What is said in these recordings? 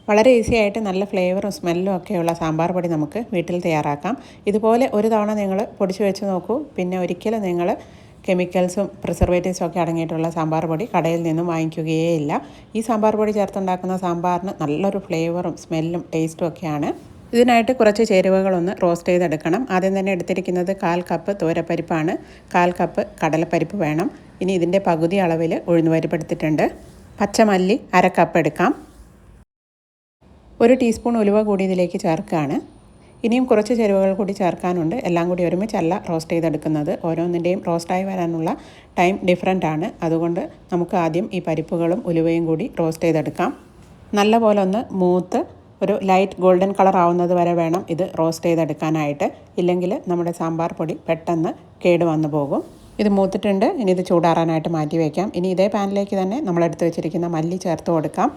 വളരെ ഈസി ആയിട്ട് നല്ല ഫ്ലേവറും സ്മെല്ലും ഒക്കെയുള്ള സാമ്പാർ പൊടി നമുക്ക് വീട്ടിൽ തയ്യാറാക്കാം. ഇതുപോലെ ഒരു തവണ നിങ്ങൾ പൊടിച്ച് വെച്ച് നോക്കൂ. പിന്നെ ഒരിക്കലും നിങ്ങൾ കെമിക്കൽസും പ്രിസർവേറ്റീവ്സും ഒക്കെ അടങ്ങിയിട്ടുള്ള സാമ്പാർ പൊടി കടയിൽ നിന്നും വാങ്ങിക്കുകയേ ഇല്ല. ഈ സാമ്പാർ പൊടി ചേർത്തുണ്ടാക്കുന്ന സാമ്പാറിന് നല്ലൊരു ഫ്ലേവറും സ്മെല്ലും ടേസ്റ്റും ഒക്കെയാണ്. ഇതിനായിട്ട് കുറച്ച് ചേരുവകളൊന്ന് റോസ്റ്റ് ചെയ്തെടുക്കണം. ആദ്യം തന്നെ എടുത്തിരിക്കുന്നത് 1/4 കപ്പ് തോരപ്പരിപ്പാണ്. 1/4 കപ്പ് കടലപ്പരിപ്പ് വേണം. ഇനി ഇതിൻ്റെ പകുതി അളവിൽ ഉഴുന്നുപരിപ്പ് എടുത്തിട്ടുണ്ട്. പച്ചമല്ലി 1/2 കപ്പ് എടുക്കാം. 1 ടീസ്പൂൺ ഉലുവ കൂടി ഇതിലേക്ക് ചേർക്കുകയാണ്. ഇനിയും കുറച്ച് ചേരുവകൾ കൂടി ചേർക്കാനുണ്ട്. എല്ലാം കൂടി ഒരുമിച്ചല്ല റോസ്റ്റ് ചെയ്തെടുക്കുന്നത്. ഓരോന്നിൻ്റെയും റോസ്റ്റായി വരാനുള്ള ടൈം ഡിഫറൻ്റ് ആണ്. അതുകൊണ്ട് നമുക്ക് ആദ്യം ഈ പരിപ്പുകളും ഉലുവയും കൂടി റോസ്റ്റ് ചെയ്തെടുക്കാം. നല്ലപോലെ ഒന്ന് മൂത്ത് ഒരു ലൈറ്റ് ഗോൾഡൻ കളർ ആവുന്നത് വരെ വേണം ഇത് റോസ്റ്റ് ചെയ്തെടുക്കാനായിട്ട്. ഇല്ലെങ്കിൽ നമ്മുടെ സാമ്പാർ പൊടി പെട്ടെന്ന് കേട് വന്നു പോകും. ഇത് മൂത്തിട്ടുണ്ട്. ഇനി ഇത് ചൂടാറാനായിട്ട് മാറ്റി വയ്ക്കാം. ഇനി ഇതേ പാനിലേക്ക് തന്നെ നമ്മളെടുത്ത് വെച്ചിരിക്കുന്ന മല്ലി ചേർത്ത് കൊടുക്കാം.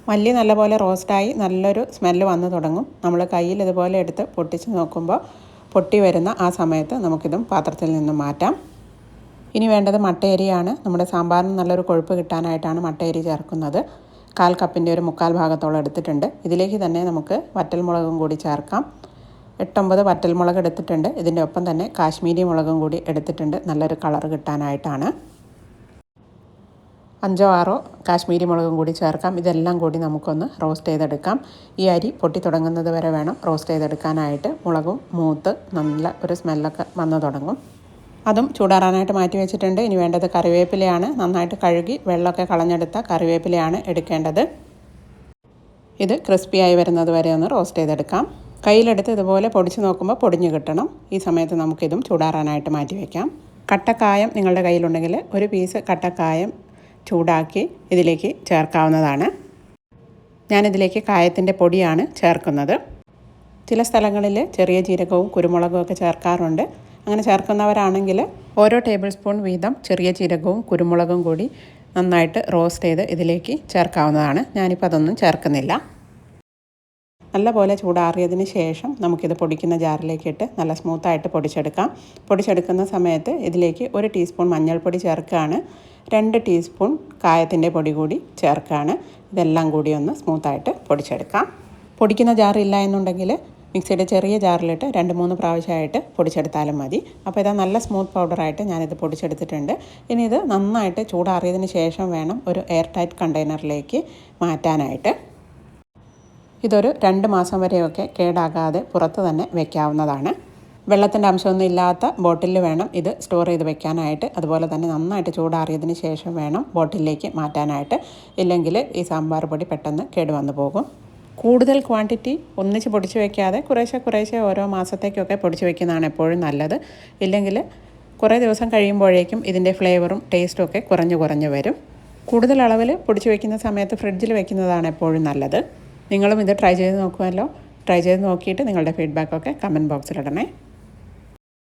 മല്ലി നല്ലപോലെ റോസ്റ്റായി നല്ലൊരു സ്മെല്ല് വന്ന് തുടങ്ങും. നമ്മൾ കയ്യിൽ ഇതുപോലെ എടുത്ത് പൊട്ടിച്ച് നോക്കുമ്പോൾ പൊട്ടി വരുന്ന ആ സമയത്ത് നമുക്കിതും പാത്രത്തിൽ നിന്നും മാറ്റാം. ഇനി വേണ്ടത് മട്ടയരിയാണ്. നമ്മുടെ സാമ്പാറിന് നല്ലൊരു കൊഴുപ്പ് കിട്ടാനായിട്ടാണ് മട്ടയരി ചേർക്കുന്നത്. 1/4 കപ്പിൻ്റെ ഒരു 1/4 ഭാഗത്തോളം എടുത്തിട്ടുണ്ട്. ഇതിലേക്ക് തന്നെ നമുക്ക് വറ്റൽമുളകും കൂടി ചേർക്കാം. 8-9 വറ്റൽമുളക് എടുത്തിട്ടുണ്ട്. ഇതിൻ്റെ ഒപ്പം തന്നെ കാശ്മീരി മുളകും കൂടി എടുത്തിട്ടുണ്ട്, നല്ലൊരു കളർ കിട്ടാനായിട്ടാണ്. 5-6 കാശ്മീരി മുളകും കൂടി ചേർക്കാം. ഇതെല്ലാം കൂടി നമുക്കൊന്ന് റോസ്റ്റ് ചെയ്തെടുക്കാം. ഈ അരി പൊട്ടി തുടങ്ങുന്നത് വരെ വേണം റോസ്റ്റ് ചെയ്തെടുക്കാനായിട്ട്. മുളകും മൂത്ത് നല്ല ഒരു സ്മെല്ലൊക്കെ വന്നു തുടങ്ങും. അതും ചൂടാറാനായിട്ട് മാറ്റി വെച്ചിട്ടുണ്ട്. ഇനി വേണ്ടത് കറിവേപ്പിലയാണ്. നന്നായിട്ട് കഴുകി വെള്ളമൊക്കെ കളഞ്ഞെടുത്ത കറിവേപ്പിലയാണ് എടുക്കേണ്ടത്. ഇത് ക്രിസ്പിയായി വരുന്നത് വരെ ഒന്ന് റോസ്റ്റ് ചെയ്തെടുക്കാം. കയ്യിലെടുത്ത് ഇതുപോലെ പൊടിച്ച് നോക്കുമ്പോൾ പൊടിഞ്ഞ് കിട്ടണം. ഈ സമയത്ത് നമുക്കിതും ചൂടാറാനായിട്ട് മാറ്റി വയ്ക്കാം. കട്ടക്കായം നിങ്ങളുടെ കയ്യിലുണ്ടെങ്കിൽ 1 പീസ് കട്ടക്കായം ചൂടാക്കി ഇതിലേക്ക് ചേർക്കാവുന്നതാണ്. ഞാനിതിലേക്ക് കായത്തിൻ്റെ പൊടിയാണ് ചേർക്കുന്നത്. ചില സ്ഥലങ്ങളിൽ ചെറിയ ജീരകവും കുരുമുളകും ഒക്കെ ചേർക്കാറുണ്ട്. അങ്ങനെ ചേർക്കുന്നവരാണെങ്കിൽ ഓരോ ടേബിൾ സ്പൂൺ വീതം ചെറിയ ജീരകവും കുരുമുളകും കൂടി നന്നായിട്ട് റോസ്റ്റ് ചെയ്ത് ഇതിലേക്ക് ചേർക്കാവുന്നതാണ്. ഞാനിപ്പോൾ അതൊന്നും ചേർക്കുന്നില്ല. നല്ലപോലെ ചൂടാറിയതിന് ശേഷം നമുക്കിത് പൊടിക്കുന്ന ജാറിലേക്ക് ഇട്ട് നല്ല സ്മൂത്തായിട്ട് പൊടിച്ചെടുക്കാം. പൊടിച്ചെടുക്കുന്ന സമയത്ത് ഇതിലേക്ക് 1 ടീസ്പൂൺ മഞ്ഞൾപ്പൊടി ചേർക്കുകയാണ്. 2 ടീസ്പൂൺ കായത്തിൻ്റെ പൊടി കൂടി ചേർക്കുകയാണ്. ഇതെല്ലാം കൂടി ഒന്ന് സ്മൂത്തായിട്ട് പൊടിച്ചെടുക്കാം. പൊടിക്കുന്ന ജാറില്ല എന്നുണ്ടെങ്കിൽ മിക്സിയുടെ ചെറിയ ജാറിലിട്ട് 2-3 പ്രാവശ്യമായിട്ട് പൊടിച്ചെടുത്താലും മതി. അപ്പോൾ ഇതാ നല്ല സ്മൂത്ത് പൗഡറായിട്ട് ഞാനിത് പൊടിച്ചെടുത്തിട്ടുണ്ട്. ഇനി ഇത് നന്നായിട്ട് ചൂടാറിയതിന് ശേഷം വേണം ഒരു എയർ ടൈറ്റ് കണ്ടെയ്നറിലേക്ക് മാറ്റാനായിട്ട്. ഇതൊരു 2 മാസം വരെയൊക്കെ കേടാകാതെ പുറത്ത് തന്നെ വയ്ക്കാവുന്നതാണ്. വെള്ളത്തിൻ്റെ അംശമൊന്നും ഇല്ലാത്ത ബോട്ടിലിൽ വേണം ഇത് സ്റ്റോർ ചെയ്ത് വെക്കാനായിട്ട്. അതുപോലെ തന്നെ നന്നായിട്ട് ചൂടാറിയതിന് ശേഷം വേണം ബോട്ടിലേക്ക് മാറ്റാനായിട്ട്. ഇല്ലെങ്കിൽ ഈ സാമ്പാർ പൊടി പെട്ടെന്ന് കേടുവന്നു പോകും. കൂടുതൽ ക്വാണ്ടിറ്റി ഒന്നിച്ച് പൊടിച്ച് വയ്ക്കാതെ കുറേശ്ശെ ഓരോ മാസത്തേക്കൊക്കെ പൊടിച്ച് വയ്ക്കുന്നതാണ് എപ്പോഴും നല്ലത്. ഇല്ലെങ്കിൽ കുറേ ദിവസം കഴിയുമ്പോഴേക്കും ഇതിൻ്റെ ഫ്ലേവറും ടേസ്റ്റും ഒക്കെ കുറഞ്ഞു വരും. കൂടുതൽ അളവിൽ പൊടിച്ച് വയ്ക്കുന്ന സമയത്ത് ഫ്രിഡ്ജിൽ വയ്ക്കുന്നതാണ് എപ്പോഴും നല്ലത്. നിങ്ങളും ഇത് ട്രൈ ചെയ്ത് നോക്കുമല്ലോ. ട്രൈ ചെയ്ത് നോക്കിയിട്ട് നിങ്ങളുടെ ഫീഡ്ബാക്കൊക്കെ കമൻറ്റ് ബോക്സിലിടണേ.